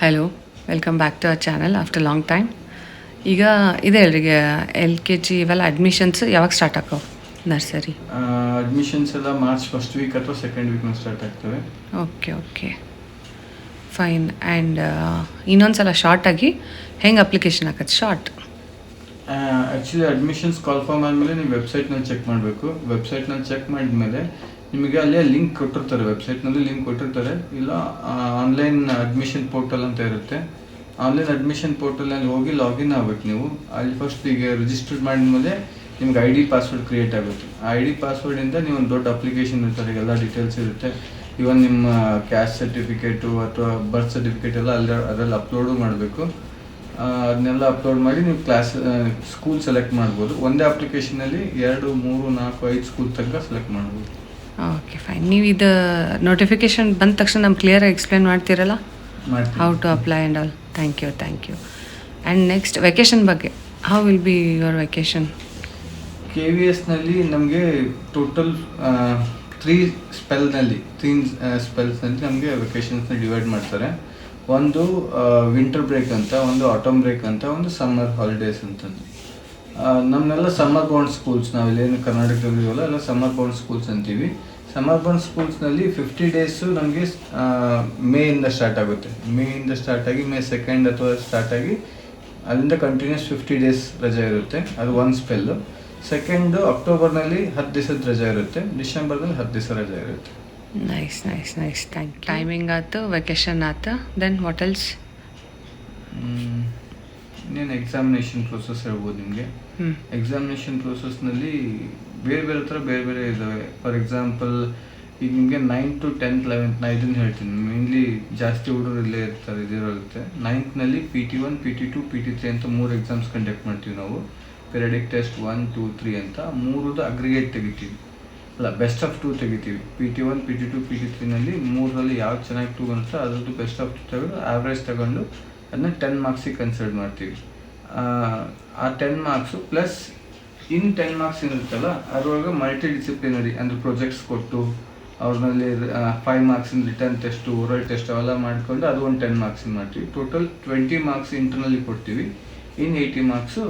Hello, welcome back to our channel after long time. ಈಗ ಇದೆ ಎಲ್ರಿಗೆ LKG ಇವೆಲ್ಲ ಅಡ್ಮಿಷನ್ಸ್ ಯಾವಾಗ ಸ್ಟಾರ್ಟ್ ಆಕವು? ನರ್ಸರಿ ಅಡ್ಮಿಷನ್ಸ್ ಎಲ್ಲ ಮಾರ್ಚ್ ಫಸ್ಟ್ ವೀಕ್ ಅಥವಾ ಸೆಕೆಂಡ್ ವೀಕ್ನ ಸ್ಟಾರ್ಟ್ ಆಗ್ತವೆ. Okay fine. ಆ್ಯಂಡ್ ಇನ್ನೊಂದು ಸಲ ಶಾರ್ಟಾಗಿ ಹೆಂಗೆ ಅಪ್ಲಿಕೇಶನ್ ಹಾಕೋದು? ಶಾರ್ಟ್ ಆ್ಯಕ್ಚುಲಿ ಅಡ್ಮಿಷನ್ಸ್ ಕಾಲ್ಫಾರ್ಮ್ ಆದಮೇಲೆ ನೀವು ವೆಬ್ಸೈಟ್ನಲ್ಲಿ ಚೆಕ್ ಮಾಡಬೇಕು. ವೆಬ್ಸೈಟ್ನಲ್ಲಿ ಚೆಕ್ ಮಾಡಿದ್ಮೇಲೆ ನಿಮಗೆ ಅಲ್ಲೇ ಲಿಂಕ್ ಕೊಟ್ಟಿರ್ತಾರೆ, ವೆಬ್ಸೈಟ್ನಲ್ಲಿ ಲಿಂಕ್ ಕೊಟ್ಟಿರ್ತಾರೆ. ಇಲ್ಲ ಆನ್ಲೈನ್ ಅಡ್ಮಿಷನ್ ಪೋರ್ಟಲ್ ಅಂತ ಇರುತ್ತೆ. ಆನ್ಲೈನ್ ಅಡ್ಮಿಷನ್ ಪೋರ್ಟಲ್ನಲ್ಲಿ ಹೋಗಿ ಲಾಗಿನ್ ಆಗ್ಬೇಕು ನೀವು. ಅಲ್ಲಿ ಫಸ್ಟ್ ಈಗ ರಿಜಿಸ್ಟರ್ ಮಾಡಿದ್ಮೇಲೆ ನಿಮ್ಗೆ ID ಪಾಸ್ವರ್ಡ್ ಕ್ರಿಯೇಟ್ ಆಗುತ್ತೆ. ಆ ID ಪಾಸ್ವರ್ಡಿಂದ ನೀವು ಒಂದು ದೊಡ್ಡ ಅಪ್ಲಿಕೇಶನ್ ಇರ್ತಾರೆ, ಎಲ್ಲ ಡೀಟೇಲ್ಸ್ ಇರುತ್ತೆ. ಇವನ್ ನಿಮ್ಮ ಕ್ಯಾಸ್ಟ್ ಸರ್ಟಿಫಿಕೇಟು ಅಥವಾ ಬರ್ತ್ ಸರ್ಟಿಫಿಕೇಟ್ ಎಲ್ಲ ಅದರಲ್ಲಿ ಅಪ್ಲೋಡು ಮಾಡಬೇಕು. ಅದನ್ನೆಲ್ಲ ಅಪ್ಲೋಡ್ ಮಾಡಿ ನೀವು ಸ್ಕೂಲ್ ಸೆಲೆಕ್ಟ್ ಮಾಡ್ಬೋದು. ಒಂದೇ ಅಪ್ಲಿಕೇಶನಲ್ಲಿ 2, 3, 4, 5 ಸ್ಕೂಲ್ ತನಕ ಸೆಲೆಕ್ಟ್ ಮಾಡ್ಬೋದು. Okay fine. ನೀವು ಇದು ನೋಟಿಫಿಕೇಶನ್ ಬಂದ ತಕ್ಷಣ ನಮ್ಗೆ ಕ್ಲಿಯರಾಗಿ ಎಕ್ಸ್ಪ್ಲೇನ್ ಮಾಡ್ತೀರಲ್ಲ, how to apply and all? Thank you. And next vacation ಬಗ್ಗೆ, how will be your vacation? KVSನಲ್ಲಿ ನಮಗೆ ಟೋಟಲ್ 3 ಸ್ಪೆಲ್ಸ್ನಲ್ಲಿ ನಮಗೆ ವೆಕೇಷನ್ಸ್ನ ಡಿವೈಡ್ ಮಾಡ್ತಾರೆ. ಒಂದು ವಿಂಟರ್ ಬ್ರೇಕ್ ಅಂತ, ಒಂದು ಆಟಮ್ ಬ್ರೇಕ್ ಅಂತ, ಒಂದು ಸಮ್ಮರ್ ಹಾಲಿಡೇಸ್ ಅಂತ. ನಮ್ಮನ್ನೆಲ್ಲ ಸಮ್ಮರ್ ಬೌಂಡ್ ಸ್ಕೂಲ್ಸ್, ನಾವಿಲ್ಲೇನು ಕರ್ನಾಟಕದಲ್ಲಿವಲ್ಲ ಎಲ್ಲ ಸಮ್ಮರ್ ಬೌಂಡ್ ಸ್ಕೂಲ್ಸ್ ಅಂತೀವಿ. ಸಮ್ಮರ್ ಬೌಂಡ್ ಸ್ಕೂಲ್ಸ್ನಲ್ಲಿ 50 ಡೇಸು ನಮಗೆ ಮೇಯಿಂದ ಸ್ಟಾರ್ಟ್ ಆಗುತ್ತೆ. ಮೇಯಿಂದ ಸ್ಟಾರ್ಟ್ ಆಗಿ ಮೇ 2 ಅಥವಾ ಸ್ಟಾರ್ಟ್ ಆಗಿ ಅಲ್ಲಿಂದ ಕಂಟಿನ್ಯೂಸ್ 50 ಡೇಸ್ ರಜೆ ಇರುತ್ತೆ. ಅದು ಒಂದು ಸ್ಪೆಲ್ಲು. ಸೆಕೆಂಡು ಅಕ್ಟೋಬರ್ನಲ್ಲಿ 10 ದಿವಸದ ರಜೆ ಇರುತ್ತೆ. ಡಿಸೆಂಬರ್ನಲ್ಲಿ 10 ದಿವಸ ರಜೆ ಇರುತ್ತೆ. ನೈಸ್. Thank you. ಟೈಮಿಂಗ್ ಆಯ್ತು, ವೆಕೇಷನ್ ಆಯ್ತು, ದೆನ್ ವಾಟ್ ಎಲ್ಸ್? ಇನ್ನೇನು ಎಕ್ಸಾಮಿನೇಷನ್ ಪ್ರೊಸೆಸ್ ಹೇಳ್ಬೋದು ನಿಮಗೆ. ಎಕ್ಸಾಮಿನೇಷನ್ ಪ್ರೊಸೆಸ್ನಲ್ಲಿ ಬೇರೆ ಥರ ಬೇರೆ ಇದ್ದಾವೆ. ಫಾರ್ ಎಕ್ಸಾಂಪಲ್ ಈಗ ನಿಮಗೆ 9th to 10th 11th ನಾ ಇದನ್ನು ಹೇಳ್ತೀನಿ. ಮೇನ್ಲಿ ಜಾಸ್ತಿ ಹುಡುಗರು ಇಲ್ಲೇ ಇರ್ತಾರೆ, ಇದಿರುತ್ತೆ. 9th PT1, PT2, PT3 ಅಂತ 3 ಎಕ್ಸಾಮ್ಸ್ ಕಂಡಕ್ಟ್ ಮಾಡ್ತೀವಿ ನಾವು. ಪೀರಿಯಡಿಕ್ ಟೆಸ್ಟ್ 1, 2, 3 ಅಂತ 3ದು ಅಗ್ರಿಗೇಟ್ ತೆಗಿತೀವಿ. ಅಲ್ಲ, ಬೆಸ್ಟ್ ಆಫ್ 2 ತೆಗಿತೀವಿ. PT1, PT2, PT3ನಲ್ಲಿ 3ರಲ್ಲಿ ಯಾವ್ದು ಚೆನ್ನಾಗಿ 2 ಅಂತ ಅದ್ರದ್ದು ಬೆಸ್ಟ್ ಆಫ್ 2 ತೆಗೆದು ಆವ್ರೇಜ್ ತಗೊಂಡು ಅದನ್ನ 10 ಮಾರ್ಕ್ಸಿಗೆ ಕನ್ಸಿಡರ್ ಮಾಡ್ತೀವಿ. ಆ 10 ಮಾರ್ಕ್ಸು ಪ್ಲಸ್ 10 ಮಾರ್ಕ್ಸ್ ಏನಿರುತ್ತಲ್ಲ ಅದರೊಳಗೆ ಮಲ್ಟಿ ಡಿಸಿಪ್ಲಿನರಿ ಅಂದರೆ ಪ್ರಾಜೆಕ್ಟ್ಸ್ ಕೊಟ್ಟು ಅವ್ರನ್ನಲ್ಲಿ 5 ಮಾರ್ಕ್ಸಿನ ರಿಟರ್ನ್ ಟೆಸ್ಟು, ಓರಲ್ ಟೆಸ್ಟ್ ಅವೆಲ್ಲ ಮಾಡಿಕೊಂಡು ಅದು ಒಂದು 10 ಮಾರ್ಕ್ಸಿನ ಮಾಡ್ತೀವಿ. ಟೋಟಲ್ 20 ಮಾರ್ಕ್ಸ್ ಇಂಟರ್ನಲ್ಲಿ ಕೊಡ್ತೀವಿ. 80 ಮಾರ್ಕ್ಸು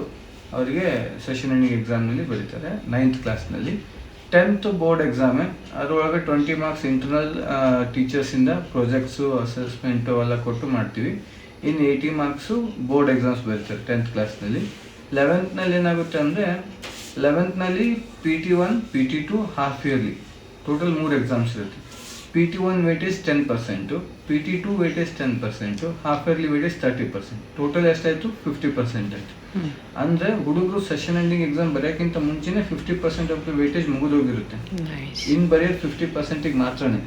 ಅವರಿಗೆ ಸೆಷನ್ ಎಂಡಿಂಗ್ ಎಕ್ಸಾಮ್ನಲ್ಲಿ ಬರೀತಾರೆ 9th ಕ್ಲಾಸ್ನಲ್ಲಿ. 10th ಬೋರ್ಡ್ ಎಕ್ಸಾಮೆ, ಅದರೊಳಗೆ 20 ಮಾರ್ಕ್ಸ್ ಇಂಟರ್ನಲ್ ಟೀಚರ್ಸಿಂದ ಪ್ರಾಜೆಕ್ಟ್ಸು, ಅಸೆಸ್ಮೆಂಟು ಎಲ್ಲ ಕೊಟ್ಟು ಮಾಡ್ತೀವಿ. 80 ಮಾರ್ಕ್ಸು ಬೋರ್ಡ್ ಎಕ್ಸಾಮ್ಸ್ ಬರೀತಾರೆ 10th ಕ್ಲಾಸ್ನಲ್ಲಿ. 11th ಏನಾಗುತ್ತೆ ಅಂದರೆ 11th PT1, PT2 half yearly total 3 exams ಇರುತ್ತೆ. PT1 weightage 10%, PT2 weightage 10%, half yearly weightage 30%. Total ಎಷ್ಟಾಯಿತು? 50% ಆಯಿತು. ಅಂದರೆ ಹುಡುಗರು ಸೆಷನ್ ಎಂಡಿಂಗ್ ಎಕ್ಸಾಮ್ ಬರೆಯೋಕ್ಕಿಂತ ಮುಂಚೆನೇ 50% ಆಫ್ ದ ವೇಟೇಜ್ ಮುಗಿದೋಗಿರುತ್ತೆ. ಇನ್ನು ಬರೆಯೋದು 50%ಗೆ ಮಾತ್ರನೇ.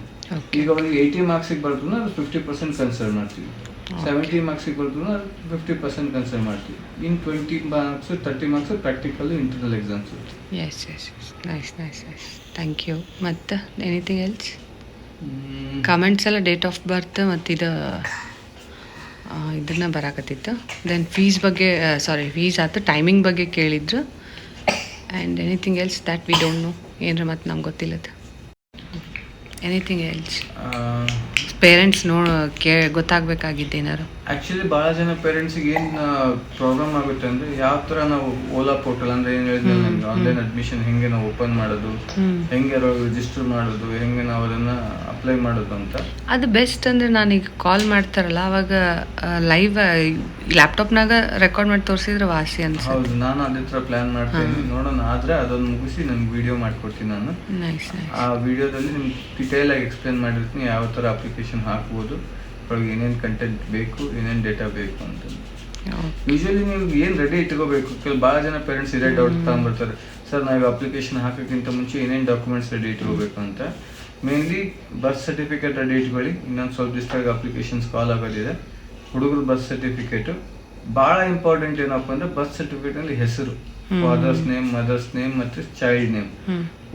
ಈಗ ಅವ್ರಿಗೆ 80 ಮಾರ್ಕ್ಸಿಗೆ ಬರೆದ್ರು ಅದು 50% ಕನ್ಸಿಡರ್ ಮಾಡ್ತೀವಿ. 70 ಮಾರ್ಕ್ಸಿಗೆ ಬರೆದ್ರು ಅದು 50% ಕನ್ಸಿಡರ್ ಮಾಡ್ತೀವಿ. ಇನ್ನು 20 marks 30 marks practical internal exams ಇರುತ್ತೆ. ಎಸ್. ನೈಸ್. Thank you. ಮತ್ತು ಎನಿಥಿಂಗ್ ಎಲ್ಸ್? ಕಮೆಂಟ್ಸ್ ಎಲ್ಲ ಡೇಟ್ ಆಫ್ ಬರ್ತ್ ಮತ್ತು ಇದನ್ನು ಬರಾಕತ್ತಿತ್ತು. ದೆನ್ ಫೀಸ್ ಆಯ್ತು, ಟೈಮಿಂಗ್ ಬಗ್ಗೆ ಕೇಳಿದ್ರು. And anything else that we don't know? ಏನರ ಮತ್ತು ನಮ್ಗೆ ಗೊತ್ತಿಲ್ಲದು. Anything else? ಪೇರೆಂಟ್ಸ್ ಗೊತ್ತಾಗಬೇಕಾಗಿದ್ದೇನಾರು? ಆ್ಯಕ್ಚುಲಿ ಭಾಳ ಜನ ಪೇರೆಂಟ್ಸಿಗೆ ಏನು ಪ್ರಾಬ್ಲಮ್ ಆಗುತ್ತೆ ಅಂದರೆ ಯಾವ ಥರ ನಾವು ಓಲಾ ಪೋರ್ಟಲ್ ಅಂದರೆ ಏನು ಹೇಳಿದ್ರೆ ನಮಗೆ ಆನ್ಲೈನ್ ಅಡ್ಮಿಷನ್ ಹೆಂಗೆ ನಾವು ಓಪನ್ ಮಾಡೋದು, ಹೆಂಗೆ ರಿಜಿಸ್ಟರ್ ಮಾಡೋದು, ಹೆಂಗೆ ನಾವು ಅದನ್ನು ಅಪ್ಲೈ ಮಾಡೋದು ಅಂತ. ಅದು ಬೆಸ್ಟ್ ಅಂದರೆ ನಾನೀಗ ಕಾಲ್ ಮಾಡ್ತಾರಲ್ಲ ಅವಾಗ ಲೈವ್ ಲ್ಯಾಪ್ಟಾಪ್ನಾಗ ರೆಕಾರ್ಡ್ ಮಾಡಿ ತೋರಿಸಿದ್ರೆ ವಾಸಿ ಅಂತ. ಹೌದು, ನಾನು ಅದೇ ಥರ ಪ್ಲ್ಯಾನ್ ಮಾಡ್ತೀನಿ. ನೋಡೋಣ, ಆದರೆ ಅದನ್ನು ಮುಗಿಸಿ ನನಗೆ ವಿಡಿಯೋ ಮಾಡಿಕೊಡ್ತೀನಿ ನಾನು. ಆ ವಿಡಿಯೋದಲ್ಲಿ ನಿಮ್ಗೆ ಡಿಟೇಲಾಗಿ ಎಕ್ಸ್ಪ್ಲೇನ್ ಮಾಡಿರ್ತೀನಿ ಯಾವ ಥರ ಅಪ್ಲಿಕೇಶನ್ ಹಾಕ್ಬೋದು, ಅವ್ರಿಗೆ ಏನೇನು ಕಂಟೆಂಟ್ ಬೇಕು, ಏನೇನು ಡೇಟಾ ಬೇಕು ಅಂತ. ಯೂಶಲಿ ನೀವು ಏನು ರೆಡಿ ಇಟ್ಕೋಬೇಕು. ಭಾಳ ಜನ ಪೇರೆಂಟ್ಸ್ ಇದೇ ಡೌಟ್ ತಗೊಂಡ್ಬರ್ತಾರೆ, ಸರ್ ನಾವು ಅಪ್ಲಿಕೇಶನ್ ಹಾಕೋಕ್ಕಿಂತ ಮುಂಚೆ ಏನೇನು ಡಾಕ್ಯುಮೆಂಟ್ಸ್ ರೆಡಿ ಇಟ್ಕೋಬೇಕು ಅಂತ. ಮೇನ್ಲಿ ಬರ್ತ್ ಸರ್ಟಿಫಿಕೇಟ್ ರೆಡಿ ಇಟ್ಕೊಳ್ಳಿ. ಇನ್ನೊಂದು ಸ್ವಲ್ಪ ದಿವಸದಾಗ ಅಪ್ಲಿಕೇಶನ್ಸ್ ಕಾಲ್ ಆಗೋದಿದೆ. ಹುಡುಗರು ಬರ್ತ್ ಸರ್ಟಿಫಿಕೇಟು ಭಾಳ ಇಂಪಾರ್ಟೆಂಟ್. ಏನಪ್ಪ ಅಂದರೆ ಬರ್ತ್ ಸರ್ಟಿಫಿಕೇಟ್ನಲ್ಲಿ ಹೆಸರು, ಫಾದರ್ಸ್ ನೇಮ್, ಮದರ್ಸ್ ನೇಮ್ ಮತ್ತು ಚೈಲ್ಡ್ ನೇಮ್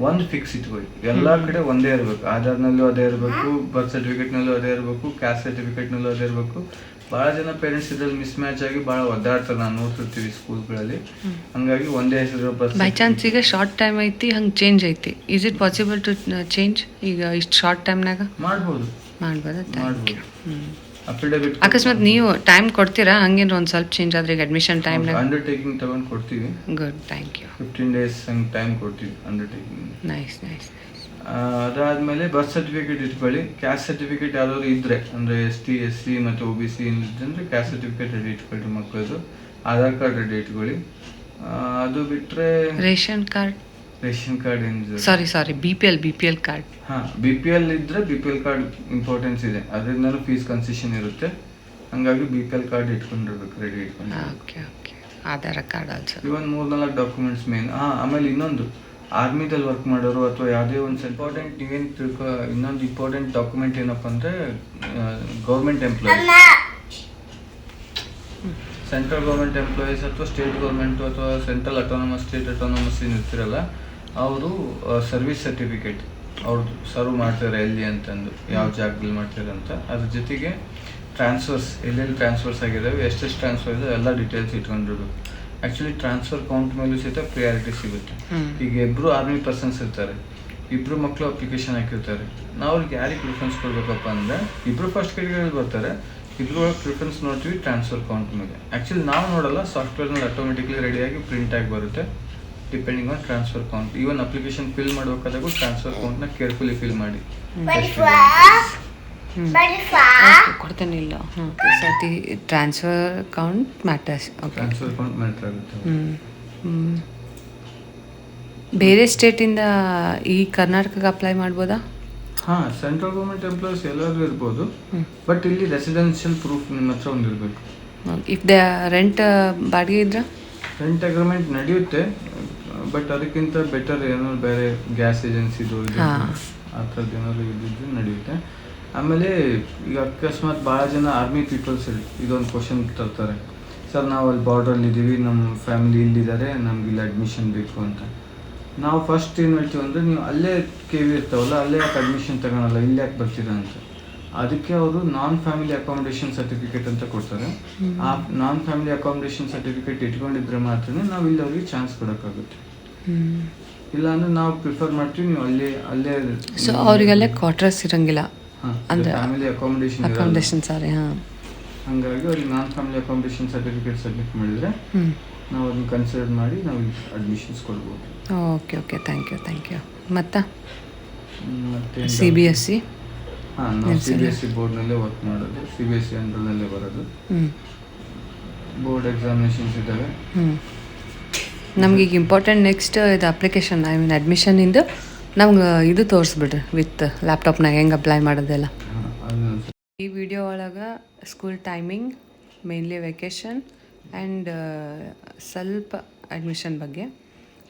ಒಂದು ಫಿಕ್ಸ್ ಇಟ್ಕೊಳ್ಳಿ. ಎಲ್ಲ ಕಡೆ ಒಂದೇ ಇರಬೇಕು. ಆಧಾರ್ನಲ್ಲೂ ಅದೇ ಇರಬೇಕು, ಬರ್ತ್ ಸರ್ಟಿಫಿಕೇಟ್ನಲ್ಲೂ ಅದೇ ಇರಬೇಕು, ಕ್ಯಾಸ್ಟ್ ಸರ್ಟಿಫಿಕೇಟ್ನಲ್ಲೂ ಅದೇ ಇರಬೇಕು. ಭಾಳ ಜನ ಪೇರೆಂಟ್ಸ್ ಇದ್ರಲ್ಲಿ ಮಿಸ್ ಮ್ಯಾಚ್ ಆಗಿ ಭಾಳ ಒದ್ದಾಡ್ತಾರೆ, ನಾವು ನೋಡ್ತಿರ್ತೀವಿ ಸ್ಕೂಲ್ಗಳಲ್ಲಿ. ಹಂಗಾಗಿ ಒಂದೇ ಹೆಸರು ಬೈ ಚಾನ್ಸ್ ಈಗ ಶಾರ್ಟ್ ಟೈಮ್ ಐತಿ, ಹಂಗೆ ಚೇಂಜ್ ಐತಿ. Is it possible to change? ಈಗ ಇಷ್ಟು ಶಾರ್ಟ್ ಟೈಮ್ನಾಗ ಮಾಡ್ಬೋದಾ? Thank you. ಅಫಿಡವಿಟ್ ಅಕಸ್ಮಾತ್ ನೀವು ಟೈಮ್ ಕೊಡ್ತೀರಾ ಹಂಗೇನು ಒಂದು ಸ್ವಲ್ಪ ಚೇಂಜ್ ಆದ್ರೆ ಈಗ ಅಡ್ಮಿಷನ್ ಟೈಮ್ನಾಗ? ಅಂಡರ್ಟೇಕಿಂಗ್ ತಗೊಂಡು ಕೊಡ್ತೀವಿ. Good, thank you. 15 days ಹಂಗೆ ಟೈಮ್ ಕೊಡ್ತೀವಿ ಅಂಡರ್ಟೇಕಿಂಗ್. ನೈಸ್. ಅದಾದಮೇಲೆ ಬರ್ತ್ ಸರ್ಟಿಫಿಕೇಟ್ ಇಟ್ಕೊಳ್ಳಿ. ಕ್ಯಾಸ್ಟ್ ಸರ್ಟಿಫಿಕೇಟ್ ಯಾವ್ದಾದ್ರು ಇದ್ದರೆ, ಅಂದರೆ ST SC ಮತ್ತು OBC ಅಂದರೆ ಕ್ಯಾಸ್ಟ್ ಸರ್ಟಿಫಿಕೇಟ್ ರೆಡಿ ಇಟ್ಕೊಳ್ಳಿ ಮಕ್ಕಳದು. ಆಧಾರ್ ಕಾರ್ಡ್ ರೆಡಿ ಇಟ್ಕೊಳ್ಳಿ. ಅದು ಬಿಟ್ಟರೆ ರೇಷನ್ ಕಾರ್ಡ್ ಏನು, ಸಾರಿ BPL ಕಾರ್ಡ್. ಹಾಂ, BPL ಇದ್ದರೆ BPL ಕಾರ್ಡ್ ಇಂಪಾರ್ಟೆನ್ಸ್ ಇದೆ, ಅದರಿಂದನೂ ಫೀಸ್ ಕನ್ಸೆಷನ್ ಇರುತ್ತೆ. ಹಾಗಾಗಿ BPL ಕಾರ್ಡ್ ಇಟ್ಕೊಂಡಿರ್ಬೇಕು, ರೆಡಿ ಇಟ್ಕೊಂಡು. Okay, Aadhaar card also. Even 3-4 documents main. ಆಮೇಲೆ ಇನ್ನೊಂದು, ಆರ್ಮಿದಲ್ಲಿ ವರ್ಕ್ ಮಾಡೋರು ಅಥವಾ ಯಾವುದೇ ಒಂದು ಇಂಪಾರ್ಟೆಂಟ್ ಇನ್ನೊಂದು ಇಂಪಾರ್ಟೆಂಟ್ ಡಾಕ್ಯುಮೆಂಟ್ ಏನಪ್ಪ ಅಂದರೆ government employees, central government employees ಅಥವಾ ಸ್ಟೇಟ್ ಗೌರ್ಮೆಂಟು ಅಥವಾ ಸೆಂಟ್ರಲ್ ಸ್ಟೇಟ್ ಅಟಾನಮಸ್ ಇರ್ತಿರಲ್ಲ, ಅವರು ಸರ್ವಿಸ್ ಸರ್ಟಿಫಿಕೇಟ್, ಅವ್ರದ್ದು ಸರ್ವ್ ಮಾಡ್ತಾರೆ ಎಲ್ಲಿ ಅಂತಂದು, ಯಾವ ಜಾಗದಲ್ಲಿ ಮಾಡ್ತಾರೆ ಅಂತ. ಅದ್ರ ಜೊತೆಗೆ ಟ್ರಾನ್ಸ್ಫರ್ಸ್, ಎಲ್ಲೆಲ್ಲಿ ಟ್ರಾನ್ಸ್ಫರ್ಸ್ ಆಗಿದ್ದಾವೆ, ಎಷ್ಟೆಷ್ಟು ಟ್ರಾನ್ಸ್ಫರ್ ಇದೆ ಎಲ್ಲ ಡೀಟೇಲ್ಸ್ ಇಟ್ಕೊಂಡಿರ್ಬೇಕು. ಆ್ಯಕ್ಚುಲಿ ಟ್ರಾನ್ಸ್ಫರ್ ಕೌಂಟ್ ಮೇಲೂ ಸಹಿತ ಪ್ರಿಯಾರಿಟಿ ಸಿಗುತ್ತೆ. ಈಗ ಇಬ್ಬರು ಆರ್ಮಿ ಪರ್ಸನ್ಸ್ ಇರ್ತಾರೆ, ಇಬ್ಬರು ಮಕ್ಕಳು ಅಪ್ಲಿಕೇಶನ್ ಹಾಕಿರ್ತಾರೆ. ನಾವು ಅವ್ರಿಗೆ ಯಾರಿಗೆ ಪ್ರಿಫರೆನ್ಸ್ ಕೊಡಬೇಕಪ್ಪ ಅಂದರೆ, ಇಬ್ಬರು ಫಸ್ಟ್ ಕ್ಯಾಟಗರಿಯಲ್ಲಿ ಬರ್ತಾರೆ, ಇಬ್ಬರು ಪ್ರಿಫರೆನ್ಸ್ ನೋಡ್ತೀವಿ ಟ್ರಾನ್ಸ್ಫರ್ ಕೌಂಟ್ ಮೇಲೆ. ಆ್ಯಕ್ಚುಲಿ ನಾವು ನೋಡಲ್ಲ, ಸಾಫ್ಟ್ವೇರ್ನಲ್ಲಿ ಆಟೋಮೆಟಿಕ್ಲಿ ರೆಡಿಯಾಗಿ ಪ್ರಿಂಟ್ ಆಗಿ ಬರುತ್ತೆ depending on transfer count. Even application fill ಮಾಡಬೇಕಾದಾಗೂ ಟ್ರಾನ್ಸ್ಫರ್ ಕೌಂಟ್ನ ಕೇರ್ಫುಲಿ ಫಿಲ್ ಮಾಡಿ. ಕೊಡ್ತೇನೆ ಇಲ್ಲ. ಸತಿ transfer count matters. Transfer count matter ಆಗುತ್ತೆ. ಬೇರೆ ಸ್ಟೇಟಿಂದ ಈ ಕರ್ನಾಟಕಕ್ಕೆ ಅಪ್ಲೈ ಮಾಡ್ಬೋದಾ? ಹಾಂ, ಸೆಂಟ್ರಲ್ ಗೌರ್ಮೆಂಟ್ ಎಂಪ್ಲಾಯೀಸ್ ಎಲ್ಲರೂ ಇರ್ಬೋದು, ಬಟ್ ಇಲ್ಲಿ ರೆಸಿಡೆನ್ಷಿಯಲ್ ಪ್ರೂಫ್ ನಿಮ್ಮ ಹತ್ರ ಒಂದು ಇರಬೇಕು. ಇಫ್ ದ ರೆಂಟ್ ಬಾಡಿಗೆ ಇದ್ರೆ ರೆಂಟ್ ಅಗ್ರಿಮೆಂಟ್ ನಡೆಯುತ್ತೆ, ಬಟ್ ಅದಕ್ಕಿಂತ ಬೆಟರ್ ಏನಾದ್ರು ಬೇರೆ ಗ್ಯಾಸ್ ಏಜೆನ್ಸಿದು ಆ ಥರದ್ದು ಏನಾದ್ರು ಇದ್ದಿದ್ದು ನಡೆಯುತ್ತೆ. ಆಮೇಲೆ ಈಗ ಅಕಸ್ಮಾತ್ ಭಾಳ ಜನ ಆರ್ಮಿ ಪೀಪಲ್ಸ್ ಇದೊಂದು ಕ್ವಶನ್ ತರ್ತಾರೆ, ಸರ್ ನಾವು ಅಲ್ಲಿ ಬಾರ್ಡ್ರಲ್ಲಿ ಇದ್ದೀವಿ, ನಮ್ಮ ಫ್ಯಾಮಿಲಿ ಇಲ್ಲಿದ್ದಾರೆ, ನಮ್ಗೆ ಇಲ್ಲಿ ಅಡ್ಮಿಷನ್ ಬೇಕು ಅಂತ. ನಾವು ಫಸ್ಟ್ ಏನು ಹೇಳ್ತೀವಿ ಅಂದರೆ, ನೀವು ಅಲ್ಲೇ KV ಇರ್ತಾವಲ್ಲ, ಅಲ್ಲೇ ಯಾಕೆ ಅಡ್ಮಿಷನ್ ತಗೊಳಲ್ಲ, ಇಲ್ಲಿ ಯಾಕೆ ಬರ್ತೀರಾ ಅಂತ. ಅದಕ್ಕೆ ಅವರು ನಾನ್ ಫ್ಯಾಮಿಲಿ ಅಕಾಮಿಡೇಷನ್ ಸರ್ಟಿಫಿಕೇಟ್ ಅಂತ ಕೊಡ್ತಾರೆ. ಆ ನಾನ್ ಫ್ಯಾಮಿಲಿ ಅಕಾಮಿಡೇಷನ್ ಸರ್ಟಿಫಿಕೇಟ್ ಇಟ್ಕೊಂಡಿದ್ರೆ ಮಾತ್ರ ನಾವು ಇಲ್ಲಿ ಅವ್ರಿಗೆ ಚಾನ್ಸ್ ಕೊಡೋಕ್ಕಾಗುತ್ತೆ. ಇಲ್ಲ ಅಂದರೆ ನಾವು ಪ್ರಿಫರ್ ಮಾಡ್ತೀವಿ ನೀವು ಅಲ್ಲೇ ಸೊ ಅವರಿಗೆಲ್ಲ ಕ್ವಾರ್ಟರ್ಸ್ ಇರಂಗಿಲ್ಲ ಅಂದರೆ ಫ್ಯಾಮಿಲಿ ಅಕಾಮಿಡೇಷನ್ ಸಾರಿ. ಹಾಗಾಗಿ ಅವ್ರಿಗೆ non family accommodation certificate submit ಮಾಡಿದರೆ ನಾವು ಅದನ್ನ ಕನ್ಸಿಡರ್ ಮಾಡಿ ನಾವು ಅಡ್ಮಿಷನ್ಸ್ ಕೊಡ್ಬೋದು. Okay, thank you. ಮತ್ತೆ CBSE? ಹಾಂ, ನಾವು CBSE ಬೋರ್ಡ್ನಲ್ಲೇ ವರ್ಕ್ ಮಾಡೋದು, CBSE ಅಂಡರ್ನಲ್ಲೇ ಬರೋದು. ಬೋರ್ಡ್ ಎಕ್ಸಾಮಿನೇಷನ್ಸ್ ಇದ್ದಾವೆ. ನಮ್ಗೆ ಈಗ ಇಂಪಾರ್ಟೆಂಟ್ ನೆಕ್ಸ್ಟ್ ಇದು ಅಪ್ಲಿಕೇಶನ್, ಅಡ್ಮಿಷನಿಂದು ನಮ್ಗೆ ಇದು ತೋರಿಸ್ಬಿಡ್ರಿ ವಿತ್ ಲ್ಯಾಪ್ಟಾಪ್ನಾಗ ಹೆಂಗೆ ಅಪ್ಲೈ ಮಾಡೋದೆಲ್ಲ. ಈ ವಿಡಿಯೋ ಒಳಗೆ school timing, mainly vacation and ಸ್ವಲ್ಪ ಅಡ್ಮಿಷನ್ ಬಗ್ಗೆ.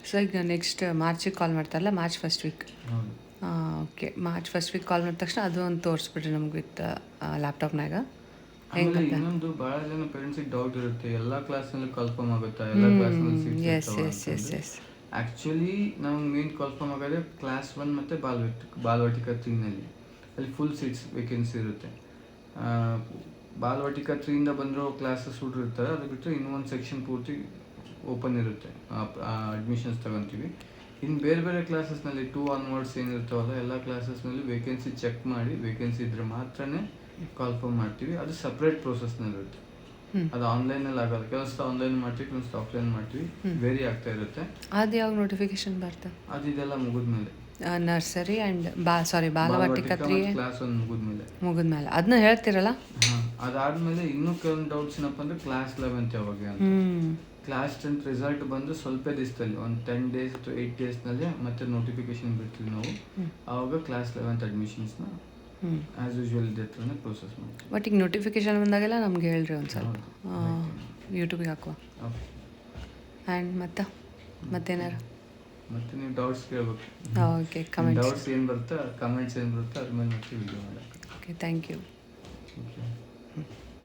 ಸೊ ಈಗ ನೆಕ್ಸ್ಟ್ ಮಾರ್ಚಿಗೆ ಕಾಲ್ ಮಾಡ್ತಾರಲ್ಲ, March first week. Okay, March first week call ಮಾಡಿದ ತಕ್ಷಣ ಅದು ಒಂದು ತೋರಿಸ್ಬಿಡ್ರಿ ನಮ್ಗೆ ವಿತ್ ಲ್ಯಾಪ್ಟಾಪ್ನಾಗ. ಇನ್ನೊಂದು ಭಾಳ ಜನ ಪೇರೆಂಟ್ಸಿಗೆ ಡೌಟ್ ಇರುತ್ತೆ, ಎಲ್ಲ ಕ್ಲಾಸ್ನಲ್ಲಿ ಕನ್ಫರ್ಮ್ ಆಗುತ್ತಾ, ಎಲ್ಲ ಕ್ಲಾಸ್ನಲ್ಲಿ ಎಸ್ ಆ್ಯಕ್ಚುಲಿ ನಮ್ಗೆ ಮೇನ್ ಕನ್ಫರ್ಮ್ ಆಗೋದೇ ಕ್ಲಾಸ್ 1 ಮತ್ತು ಬಾಲವಾಟಿಕಾ 3ನಲ್ಲಿ. ಅಲ್ಲಿ ಫುಲ್ ಸೀಟ್ಸ್ ವೇಕೆನ್ಸಿ ಇರುತ್ತೆ. ಬಾಲವಾಟಿಕಾ 3ಇಂದ ಬಂದಿರೋ ಕ್ಲಾಸಸ್ ಹುಡುಗರು ಇರ್ತಾರೆ, ಅದು ಬಿಟ್ಟರೆ ಇನ್ನೊಂದು ಸೆಕ್ಷನ್ ಪೂರ್ತಿ ಓಪನ್ ಇರುತ್ತೆ, ಅಡ್ಮಿಷನ್ಸ್ ತಗೊತೀವಿ. ಇನ್ನು ಬೇರೆ ಕ್ಲಾಸಸ್ನಲ್ಲಿ 2 ಆನ್ವರ್ಡ್ಸ್ ಏನಿರ್ತಾವಲ್ಲ, ಎಲ್ಲ ಕ್ಲಾಸಸ್ನಲ್ಲಿ ವೇಕೆನ್ಸಿ ಚೆಕ್ ಮಾಡಿ, ವೇಕೆನ್ಸಿ ಇದ್ರೆ ಮಾತ್ರನೇ ಕಾಲ್ಫರ್ಮ್ ಮಾಡ್ತೀವಿ. ಅದು ಸಪ್ರೇಟ್ ಪ್ರೋಸೆಸ್ನಲ್ಲಿರುತ್ತೆ, ಅದು ಆನ್ಲೈನಲ್ಲಿ ಆಗೋದು. ಕೆಲಸ ಆನ್ಲೈನ್ ಮಾಡ್ತೀವಿ, ಕೆಲಸ ಆಫ್ಲೈನ್ ಮಾಡ್ತೀವಿ, ವೇರಿ ಆಗ್ತಾ ಇರುತ್ತೆ. ಅದು ಯಾವ ನೋಟಿಫಿಕೇಶನ್ ಬರ್ತದೆ? ಅದು ಇದೆಲ್ಲ ಮುಗಿದ್ಮೇಲೆ, ನರ್ಸರಿ ಆ್ಯಂಡ್ ಬಾಲವಾಟಿಕಾ 3 ಕ್ಲಾಸ್ 1 ಮುಗಿದ್ಮೇಲೆ ಅದನ್ನ ಹೇಳ್ತಿರಲ್ಲ. ಅದಾದ್ಮೇಲೆ ಇನ್ನೂ ಕೆಲವೊಂದು ಡೌಟ್ಸ್ ಏನಪ್ಪ ಅಂದರೆ ಕ್ಲಾಸ್ 11 ಯಾವಾಗ ಅಂತ. ಕ್ಲಾಸ್ 10 ರಿಸಲ್ಟ್ ಬಂದು ಸ್ವಲ್ಪ ದಿವಸದಲ್ಲಿ, ಒಂದು 10 days ಅಥವಾ 8 daysನಲ್ಲಿ ಮತ್ತೆ ನೋಟಿಫಿಕೇಶನ್ ಬಿಡ್ತೀವಿ ನಾವು. ಆವಾಗ ಕ್ಲಾಸ್ 11 ಅಡ್ಮಿಷನ್ಸ್ನ ಆ್ಯಸ್ ಯೂಶ್ವಲ್ ಇದೇ ಥರನೇ ಪ್ರೋಸೆಸ್ ಮಾಡ್ತೀವಿ. ಬಟ್ ಈಗ ನೋಟಿಫಿಕೇಶನ್ ಬಂದಾಗೆಲ್ಲ ನಮ್ಗೆ ಹೇಳ್ರಿ ಒಂದು ಸ್ವಲ್ಪ, ಯೂಟ್ಯೂಬಿಗೆ ಹಾಕುವ. ಆ್ಯಂಡ್ ಮತ್ತೇನಾರು ಮತ್ತೆ ನೀವು ಡೌಟ್ಸ್ ಕೇಳಬೇಕು. ಓಕೆ, ಕಮೆಂಟ್ಸ್ ಡೌಟ್ಸ್ ಏನು ಬರುತ್ತೆ, ಕಮೆಂಟ್ಸ್ ಏನು ಬರುತ್ತೆ ಅದ್ರ ಮೇಲೆ ಮತ್ತೆ ವಿಡಿಯೋ ಮಾಡೋಕ್ಕೆ. Okay, thank you. ಓಕೆ.